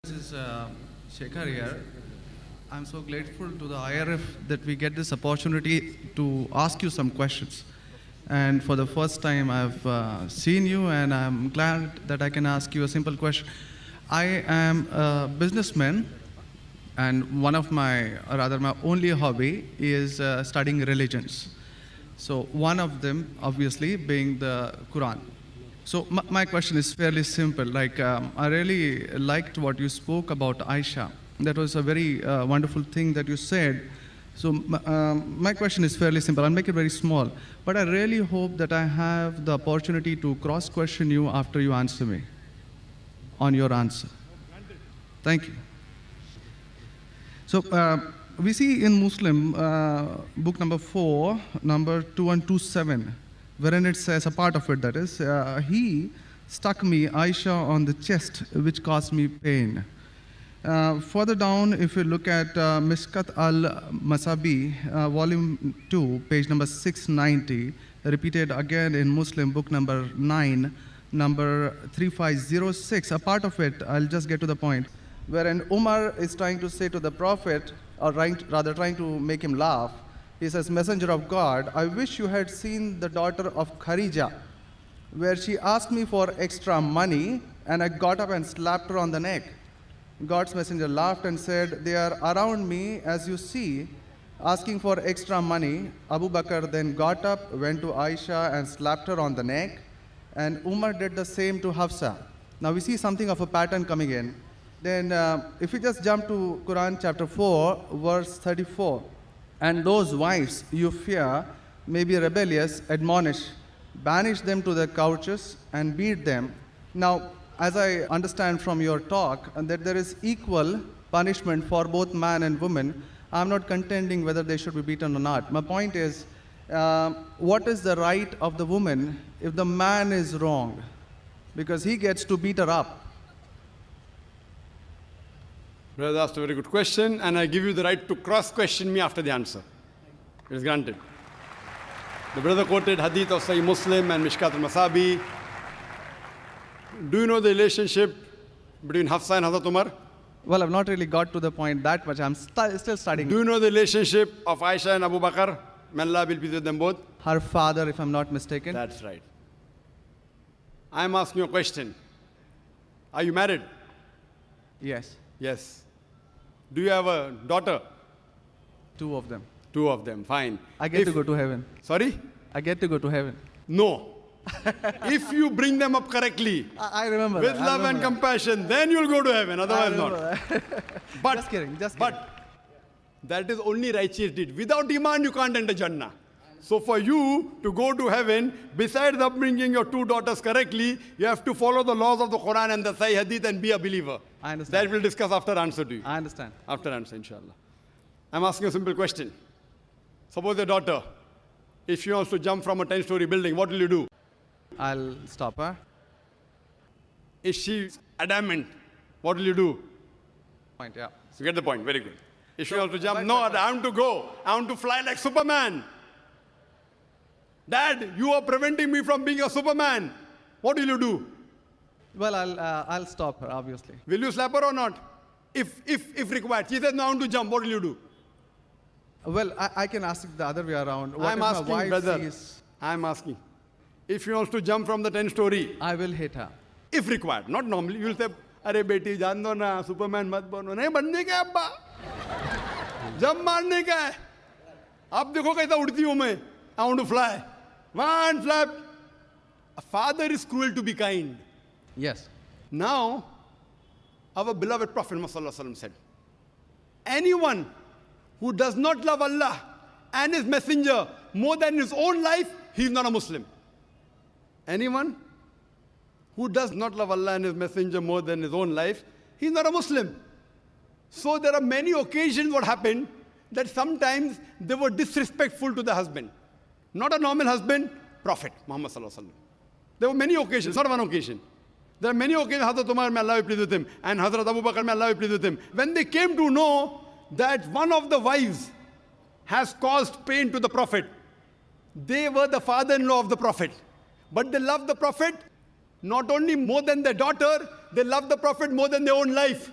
This is Shekhar here. I'm so grateful to the IRF that we get this opportunity to ask you some questions. And for the first time, I've seen you, and I'm glad that I can ask you a simple question. I am a businessman, and one of my, or rather, my only hobby is studying religions. So, one of them, obviously, being the Quran. So my question is fairly simple. I really liked what you spoke about Aisha. That was a very wonderful thing that you said. So my question is fairly simple. I'll make it very small. But I really hope that I have the opportunity to cross-question you after you answer me on your answer. Thank you. So we see in Muslim, book number 4, number 2127, wherein it says, a part of it that is, he stuck me, Aisha, on the chest, which caused me pain. Further down, if you look at Mishkat al-Masabi, volume 2, page number 690, repeated again in Muslim, book number 9, number 3506, a part of it, I'll just get to the point, wherein Umar is trying to say to the Prophet, or rather trying to make him laugh. He says, Messenger of God, I wish you had seen the daughter of Kharija, where she asked me for extra money, and I got up and slapped her on the neck. God's messenger laughed and said, they are around me, as you see, asking for extra money. Abu Bakr then got up, went to Aisha and slapped her on the neck, and Umar did the same to Hafsa. Now we see something of a pattern coming in. Then if we just jump to Quran chapter 4, verse 34, and those wives you fear may be rebellious, admonish, banish them to their couches and beat them. Now, as I understand from your talk, that there is equal punishment for both man and woman. I'm not contending whether they should be beaten or not. My point is, what is the right of the woman if the man is wrong? Because he gets to beat her up. Brother asked a very good question, and I give you the right to cross-question me after the answer. It is granted. The brother quoted hadith of Sahih Muslim and Mishkat al-Masabi. Do you know the relationship between Hafsa and Hazrat Umar? Well, I've not really got to the point that much. I'm still studying. Do you know the relationship of Aisha and Abu Bakr? May Allah be pleased with them both. Her father, if I'm not mistaken. That's right. I'm asking you a question. Are you married? Yes. Yes. Do you have a daughter? 2 of them. 2 of them, fine. I get to go to heaven. Sorry? I get to go to heaven. No. If you bring them up correctly, I remember with that. love and compassion, then you'll go to heaven, otherwise not. But, just kidding. But that is only righteous deed. Without iman, you can't enter Jannah. So for you to go to heaven, besides upbringing your 2 daughters correctly, you have to follow the laws of the Quran and the Sahih Hadith and be a believer. I understand. That we'll discuss after answer to you. I understand. After answer, inshallah. I'm asking a simple question. Suppose your daughter, if she wants to jump from a 10-story building, what will you do? I'll stop her. Is she adamant? What will you do? Point, yeah. You get the point, very good. If she wants to jump, no, I want to go. I want to fly like Superman. Dad, you are preventing me from being a Superman. What will you do? Well, I'll stop her, obviously. Will you slap her or not? If required. She says, no, I want to jump. What will you do? Well, I can ask it the other way around. What I'm if asking, my wife brother. sees, I'm asking. If she wants to jump from the 10-story, I will hit her. if required, not normally, you will say, अरे बेटी जान दो ना, Superman मत बनो. नहीं बनने का है अब्बा. जंप मारने का है. अब देखो कैसा उड़ती हूँ मैं. I want to fly. One flap. A father is cruel to be kind. Yes. Now, our beloved Prophet Muhammad said, anyone who does not love Allah and His Messenger more than his own life, he is not a Muslim. Anyone who does not love Allah and His Messenger more than his own life, he is not a Muslim. So there are many occasions what happened that sometimes they were disrespectful to the husband. Not a normal husband, Prophet Muhammad. There were many occasions, not one occasion. There are many occasions, Hazrat Umar, may Allah be pleased with him, and Hazrat Abu Bakr, may Allah be pleased with him. When they came to know that one of the wives has caused pain to the Prophet, they were the father-in-law of the Prophet. But they loved the Prophet not only more than their daughter, they loved the Prophet more than their own life.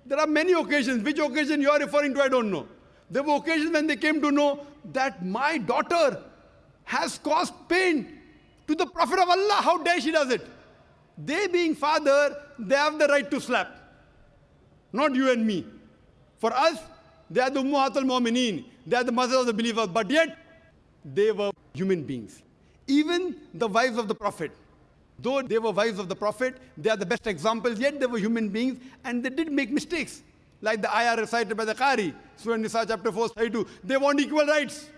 There are many occasions. Which occasion you are referring to, I don't know. There were occasions when they came to know that my daughter has caused pain to the Prophet of Allah. How dare she does it? They being father, they have the right to slap. Not you and me. For us, they are the Ummahatul Mu'mineen. They are the mothers of the believers. But yet, they were human beings. Even the wives of the Prophet. Though they were wives of the Prophet, they are the best examples, yet they were human beings and they did make mistakes. Like the ayah recited by the Qari, Surah Nisa chapter 4, 32. They want equal rights.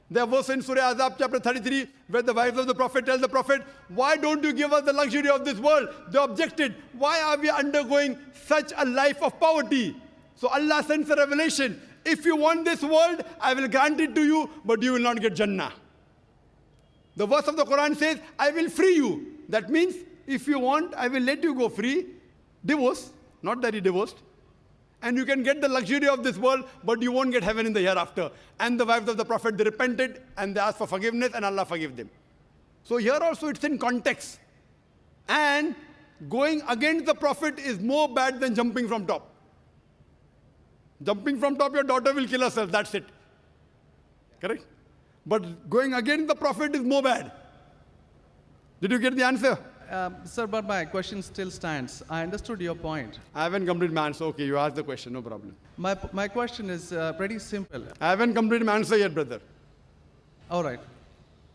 There was in Surah Azab chapter 33, where the wives of the Prophet tell the Prophet, why don't you give us the luxury of this world? They objected, why are we undergoing such a life of poverty? So Allah sends a revelation. If you want this world, I will grant it to you, but you will not get Jannah. The verse of the Quran says, I will free you. That means, if you want, I will let you go free. Divorce, not that he divorced. And you can get the luxury of this world, but you won't get heaven in the hereafter. And the wives of the Prophet, they repented and they asked for forgiveness and Allah forgave them. So here also it's in context. And going against the Prophet is more bad than jumping from top. Jumping from top, your daughter will kill herself, that's it. Correct? But going against the Prophet is more bad. Did you get the answer? Sir, but my question still stands. I understood your point. I haven't completed my answer. Okay, you asked the question, no problem. My question is pretty simple. I haven't completed my answer yet, brother. All right.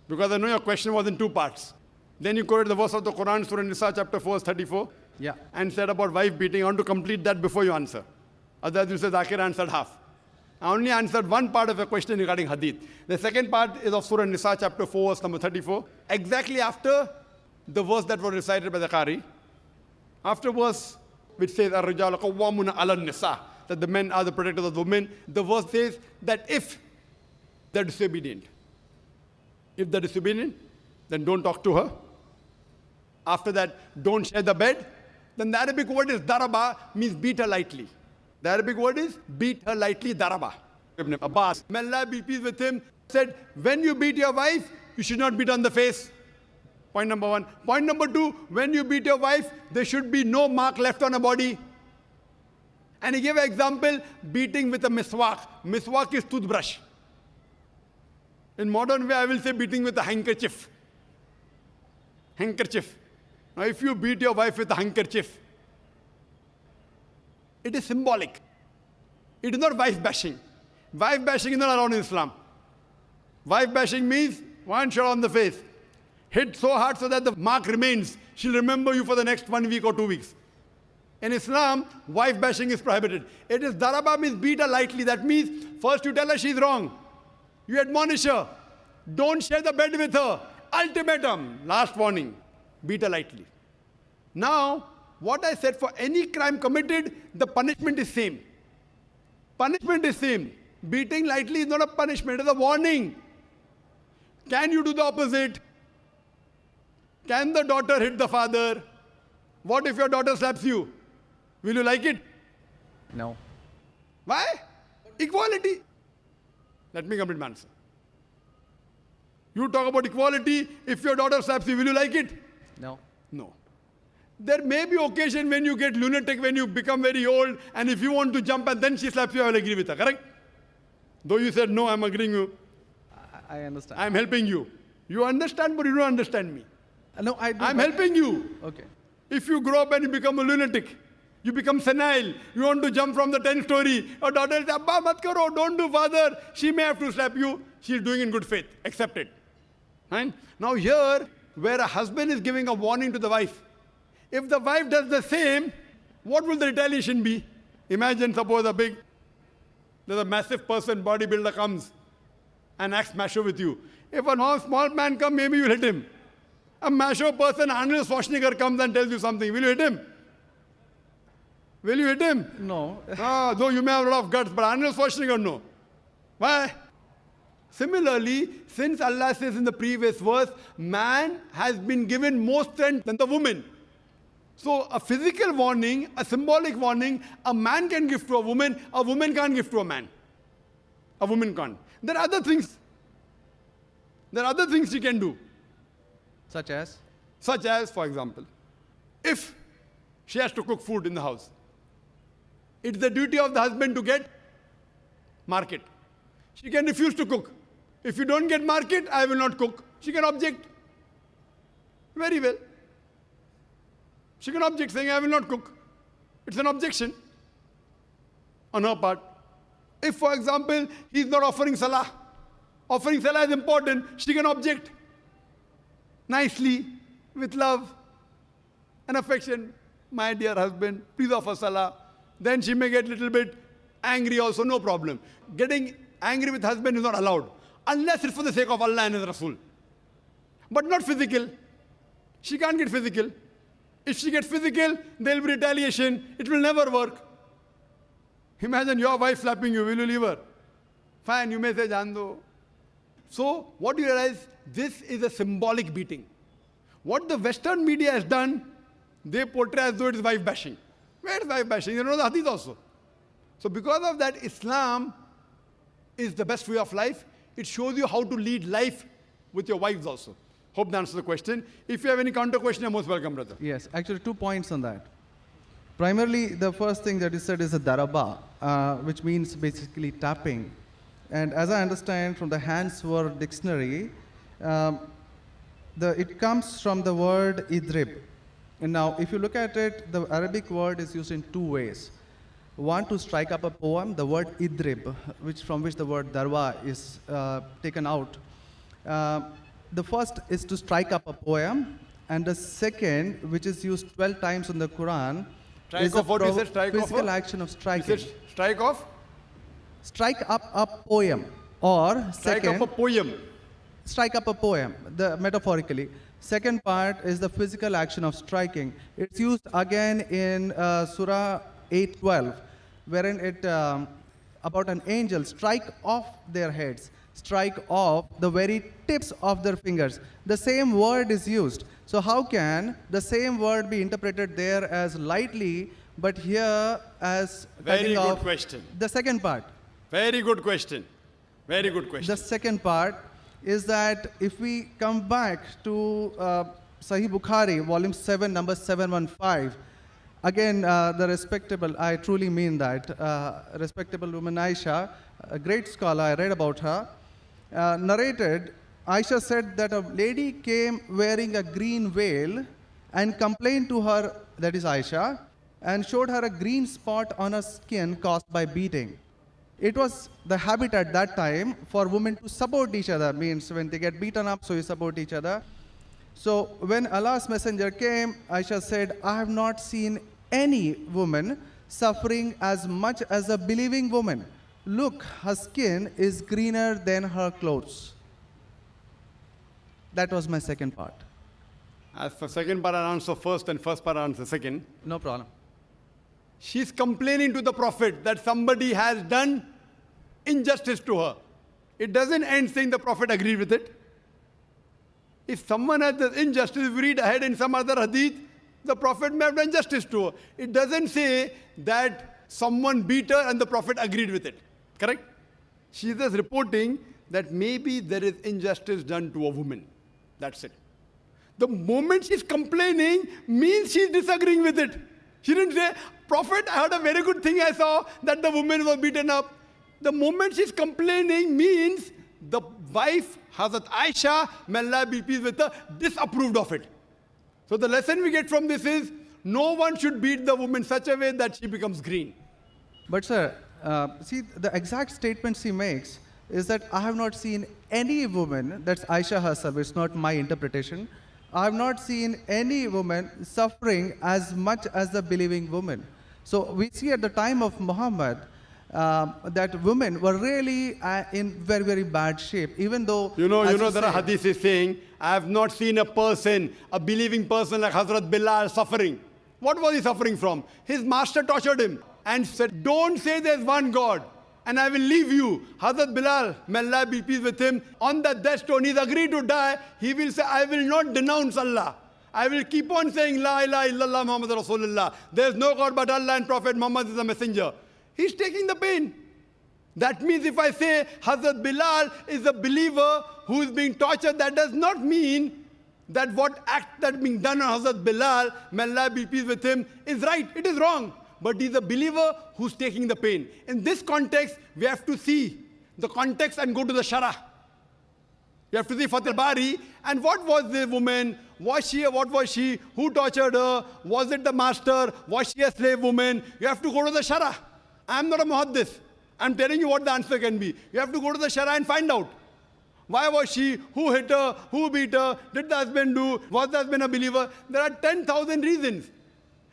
Because I know your question was in two parts. Then you quoted the verse of the Quran, Surah Nisa, chapter 4, verse 34. Yeah. And said about wife beating. I want to complete that before you answer. Otherwise, you say Zakir answered half. I only answered one part of your question regarding hadith. The second part is of Surah Nisa, chapter 4, verse number 34. Exactly after the verse that was recited by the Qari. After verse which says, Ar-Rijalu Qawwamuna 'ala an-Nisa, that the men are the protectors of the women. The verse says that if they're disobedient, then don't talk to her. After that, don't share the bed. Then the Arabic word is daraba, means beat her lightly. The Arabic word is beat her lightly, daraba. Ibn Abbas, may Allah be pleased with him, said, when you beat your wife, you should not beat on the face. Point number one. Point number two, when you beat your wife, there should be no mark left on her body. And he gave an example, beating with a miswak. Miswak is toothbrush. In modern way, I will say beating with a handkerchief. Handkerchief. Now, if you beat your wife with a handkerchief, it is symbolic. It is not wife bashing. Wife bashing is not allowed in Islam. Wife bashing means one shot on the face. Hit so hard so that the mark remains. She'll remember you for the next 1 week or 2 weeks. In Islam, wife bashing is prohibited. It is daraba, means beat her lightly. That means first you tell her she's wrong. You admonish her. Don't share the bed with her. Ultimatum. Last warning. Beat her lightly. Now, what I said, for any crime committed, the punishment is same. Punishment is same. Beating lightly is not a punishment, it is a warning. Can you do the opposite? Can the daughter hit the father? What if your daughter slaps you? Will you like it? No. Why? Equality. Let me complete my answer. You talk about equality. If your daughter slaps you, will you like it? No. No. There may be occasion when you get lunatic, when you become very old, and if you want to jump and then she slaps you, I will agree with her, correct? Though you said, no, I'm agreeing you. I understand. I'm helping you. You understand, but you don't understand me. No, I do. I'm helping you. Okay. If you grow up and you become a lunatic, you become senile, you want to jump from the 10th story, your daughter says, Abba, mat karo, don't do, father. She may have to slap you. She's doing in good faith. Accept it. Right? Now here, where a husband is giving a warning to the wife, if the wife does the same, what will the retaliation be? Imagine, suppose there's a massive person, bodybuilder comes and acts macho with you. If a small man comes, maybe you'll hit him. A macho person, Arnold Schwarzenegger, comes and tells you something. Will you hit him? Will you hit him? No. Though you may have a lot of guts, but Arnold Schwarzenegger, no. Why? Similarly, since Allah says in the previous verse, man has been given more strength than the woman. So a physical warning, a symbolic warning, a man can give to a woman can't give to a man. A woman can't. There are other things. There are other things she can do. Such as? Such as, for example, if she has to cook food in the house, It's the duty of the husband to get market. She can refuse to cook. If you don't get market, I will not cook. She can object. Very well. She can object saying, I will not cook. It's an objection on her part. If, for example, he's not offering salah is important, she can object nicely, with love and affection. My dear husband, please offer salah. Then she may get a little bit angry also, no problem. Getting angry with husband is not allowed, unless it's for the sake of Allah and His Rasul. But not physical. She can't get physical. If she gets physical, there will be retaliation. It will never work. Imagine your wife slapping you. Will you leave her? Fine, you may say, Jaan do. So, what do you realize? This is a symbolic beating. What the Western media has done, they portray as though it is wife bashing. Where is wife bashing? You know the hadith also. So, because of that, Islam is the best way of life. It shows you how to lead life with your wives also. Hope that answers the question. If you have any counter question, you're most welcome, brother. Yes, actually 2 points on that. Primarily, the first thing that is said is a daraba, which means basically tapping. And as I understand from the Hans Word Dictionary, it comes from the word idrib. And now, if you look at it, the Arabic word is used in 2 ways. One, to strike up a poem, the word idrib, from which the word darwa is taken out. The first is to strike up a poem, and the second, which is used 12 times in the Quran, is a physical action of striking. Strike off? Strike up a poem, or strike up a poem. Strike up a poem, metaphorically. Second part is the physical action of striking. It's used again in Surah 8:12, wherein it about an angel strike off their heads, strike off the very tips of their fingers. The same word is used. So how can the same word be interpreted there as lightly, but here as very good question. The second part. Very good question. Very good question. The second part is that if we come back to Sahih Bukhari, volume 7, number 715, again, the respectable, I truly mean that, respectable woman Aisha, a great scholar, I read about her, narrated, Aisha said that a lady came wearing a green veil and complained to her, that is Aisha, and showed her a green spot on her skin caused by beating. It was the habit at that time for women to support each other, means when they get beaten up, so you support each other. So when Allah's messenger came, Aisha said, I have not seen any woman suffering as much as a believing woman. Look, her skin is greener than her clothes. That was my second part. As for second part, I'll answer first, and first part, I'll answer second. No problem. She's complaining to the Prophet that somebody has done injustice to her. It doesn't end saying the Prophet agreed with it. If someone has done injustice, if we read ahead in some other hadith, the Prophet may have done justice to her. It doesn't say that someone beat her and the Prophet agreed with it. Correct? She is just reporting that maybe there is injustice done to a woman. That's it. The moment she's complaining means she's disagreeing with it. She didn't say, Prophet, I heard a very good thing I saw, that the woman was beaten up. The moment she's complaining means the wife, Hazrat Aisha, may Allah be pleased with her, disapproved of it. So the lesson we get from this is, no one should beat the woman such a way that she becomes green. But sir, see, the exact statement she makes is that I have not seen any woman, that's Aisha herself, it's not my interpretation, I have not seen any woman suffering as much as the believing woman. So we see at the time of Muhammad that women were really in very, very bad shape, even though... You know there are hadiths saying, I have not seen a person, a believing person like Hazrat Bilal suffering. What was he suffering from? His master tortured him and said, don't say there's one God and I will leave you. Hazrat Bilal, may Allah be pleased with him, on the death stone, he's agreed to die. He will say, I will not denounce Allah. I will keep on saying, La ilaha illallah Muhammad Rasulullah. There's no God but Allah and Prophet Muhammad is a messenger. He's taking the pain. That means if I say Hazrat Bilal is a believer who is being tortured, that does not mean that what act that being done on Hazrat Bilal, may Allah be pleased with him, is right. It is wrong. but he's a believer who's taking the pain. In this context, we have to see the context and go to the Shara. You have to see Fath al-Bari, and what was the woman? What was she? Who tortured her? Was it the master? Was she a slave woman? You have to go to the Shara. I'm not a muhaddith. I'm telling you what the answer can be. You have to go to the Shara and find out. Why was she? Who hit her? Who beat her? Did the husband do? Was the husband a believer? There are 10,000 reasons.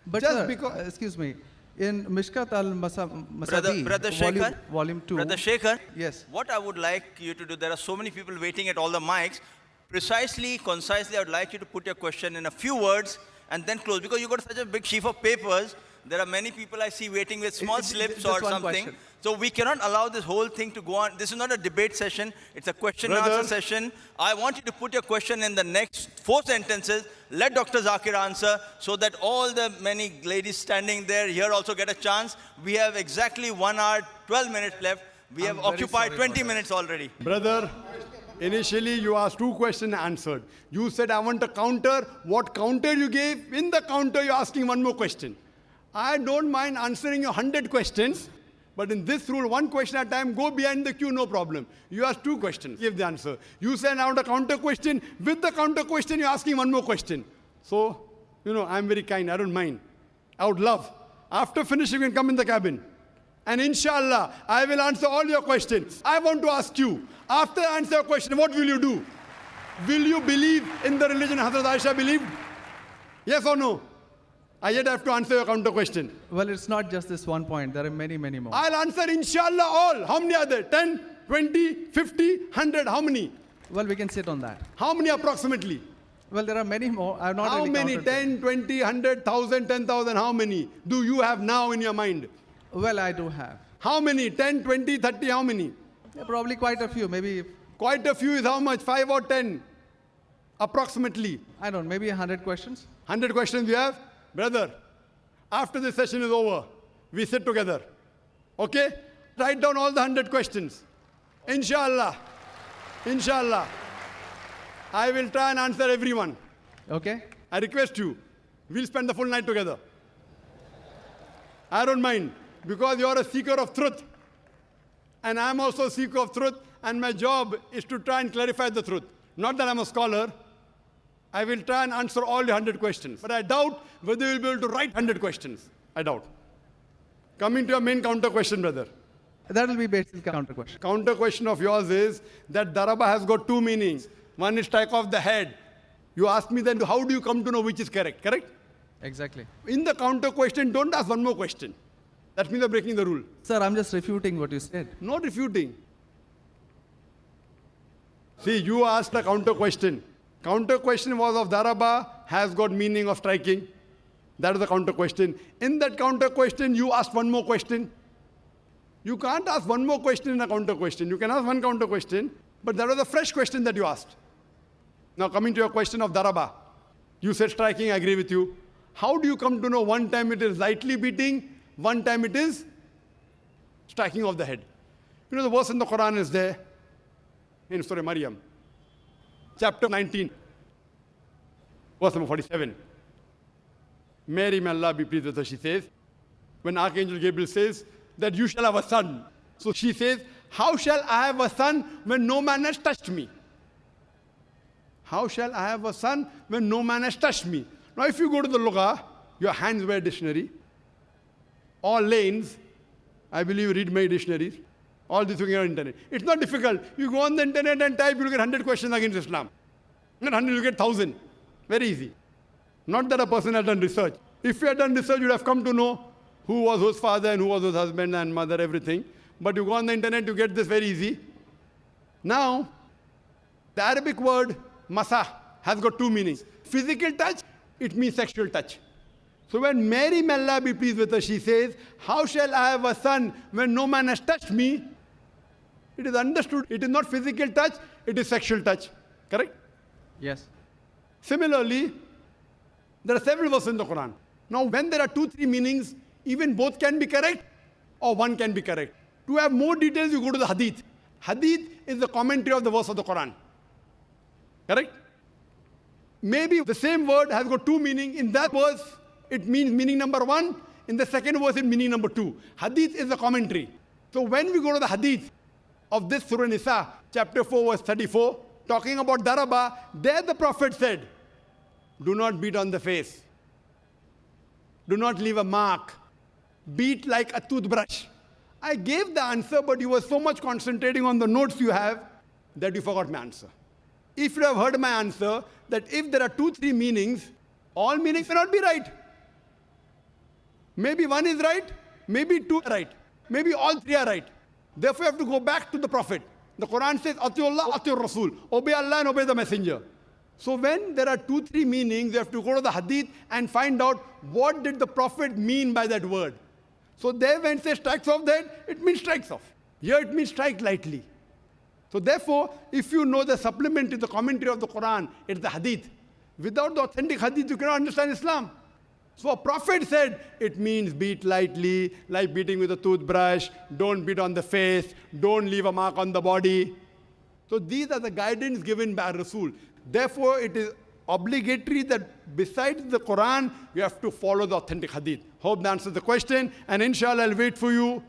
But Just sir, because- excuse me, in Mishkat al-Masabi, Brother Shekhar, volume 2. Brother Shekhar, Yes. what I would like you to do, there are so many people waiting at all the mics. Precisely, concisely, I would like you to put your question in a few words and then close. Because you got such a big sheaf of papers, there are many people I see waiting with small slips just or one something. question. So we cannot allow this whole thing to go on. This is not a debate session. It's a question and Brother. answer session. I want you to put your question in the next 4 sentences. Let Dr. Zakir answer so that all the many ladies standing there here also get a chance. We have exactly 1 hour, 12 minutes left. We have very occupied sorry 20 about minutes already. Brother, initially you asked 2 questions answered. You said, I want a counter. What counter you gave? In the counter, you're asking 1 more question. I don't mind answering your 100 questions, but in this rule, 1 question at a time, go behind the queue, no problem. You asked 2 questions, give the answer. You said, I want a counter question. With the counter question, you're asking 1 more question. So, I'm very kind, I don't mind. I would love. After finishing, you can come in the cabin. And inshallah, I will answer all your questions. I want to ask you, after I answer your question, what will you do? Will you believe in the religion Hazrat Aisha believed? Yes or no? I yet have to answer your counter question. Well, it's not just this one point. There are many, many more. I'll answer inshallah all. How many are there? 10, 20, 50, 100? How many? Well, we can sit on that. How many approximately? Well, there are many more. I have not How really many? counted them. 10, 20, 100, 1,000, 10,000? How many do you have now in your mind? Well, I do have. How many? 10, 20, 30? How many? Yeah, probably quite a few. Maybe, Quite a few is how much? 5 or 10? Approximately. I don't know, maybe 100 questions. 100 questions you have? Brother, after this session is over, we sit together. Okay? Write down all the 100 questions. Inshallah. Inshallah. I will try and answer everyone. Okay? I request you. We'll spend the full night together. I don't mind, because you're a seeker of truth. And I'm also a seeker of truth, and my job is to try and clarify the truth. Not that I'm a scholar. I will try and answer all your 100 questions. But I doubt whether you'll be able to write 100 questions. I doubt. Coming to your main counter question, brother. That will be basically counter question. Counter question of yours is that daraba has got 2 meanings. One is strike off the head. You ask me then, how do you come to know which is correct? Correct? Exactly. In the counter question, don't ask 1 more question. That means you're breaking the rule. Sir, I'm just refuting what you said. Not refuting. See, you asked a counter question. Counter question was of daraba has got meaning of striking. That is the counter question. In that counter question, you asked 1 more question. You can't ask 1 more question in a counter question. You can ask 1 counter question, but that was a fresh question that you asked. Now coming to your question of daraba. You said striking, I agree with you. How do you come to know one time it is lightly beating, one time it is striking of the head? You know the verse in the Quran is there, in Surah Maryam, chapter 19, verse number 47. Mary, may Allah be pleased with her, she says, when Archangel Gabriel says that you shall have a son. So she says, how shall I have a son when no man has touched me? How shall I have a son when no man has touched me? Now if you go to the Lugha, your hands wear dictionary, all lanes, I believe you read many dictionaries, all this you can get on the internet. It's not difficult. You go on the internet and type, you'll get 100 questions against Islam. Not 100, you get 1,000. Very easy. Not that a person has done research. If you had done research, you'd have come to know who was whose father and who was whose husband and mother, everything. But you go on the internet, you get this very easy. Now, the Arabic word masa has got 2 meanings. Physical touch, it means sexual touch. So when Mary, may Allah be pleased with her, she says, how shall I have a son when no man has touched me? It is understood. It is not physical touch, it is sexual touch. Correct? Yes. Similarly, there are several verses in the Quran. Now, when there are 2, 3 meanings, even both can be correct or one can be correct. To have more details, you go to the hadith. Hadith is the commentary of the verse of the Quran. Correct? Maybe the same word has got 2 meanings. In that verse, it means meaning number 1. in the second verse in meaning number 2. Hadith is a commentary. So when we go to the hadith of this Surah Nisa, chapter 4, verse 34, talking about daraba, there the Prophet said, do not beat on the face. Do not leave a mark. Beat like a toothbrush. I gave the answer, but you were so much concentrating on the notes you have that you forgot my answer. If you have heard my answer, that if there are 2-3 meanings, all meanings may not be right. Maybe one is right, maybe 2 are right, maybe all 3 are right. Therefore, you have to go back to the Prophet. The Quran says, Atiullah, Atiur Rasul. Obey Allah and obey the Messenger. So when there are 2-3 meanings, you have to go to the hadith and find out what did the Prophet mean by that word. So there when it says strikes off that, it means strikes off. Here it means strike lightly. So therefore, if you know the supplement to the commentary of the Quran, it's the hadith. Without the authentic hadith, you cannot understand Islam. So a prophet said, it means beat lightly, like beating with a toothbrush, don't beat on the face, don't leave a mark on the body. So these are the guidance given by Rasul. Therefore, it is obligatory that besides the Quran, you have to follow the authentic hadith. Hope that answers the question. And inshallah, I'll wait for you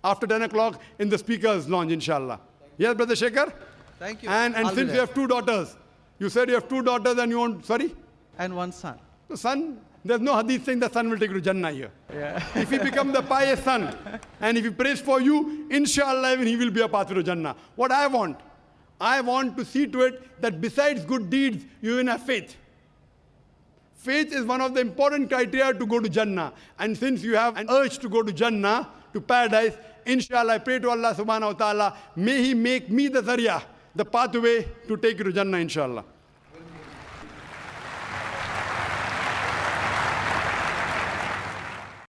after 10 o'clock in the speaker's lounge, inshallah. Yes, Brother Shekhar? Thank you. And I'll be since there. you have 2 daughters, you said you have 2 daughters and you want, sorry? And one son. The son, there's no hadith saying the son will take you to Jannah here. Yeah. If he becomes the pious son, and if he prays for you, inshallah, even he will be a path to Jannah. What I want to see to it that besides good deeds, you even have faith. Faith is one of the important criteria to go to Jannah. And since you have an urge to go to Jannah, to paradise, inshallah, I pray to Allah subhanahu wa ta'ala, may He make me the zarya, the pathway to take you to Jannah, inshallah.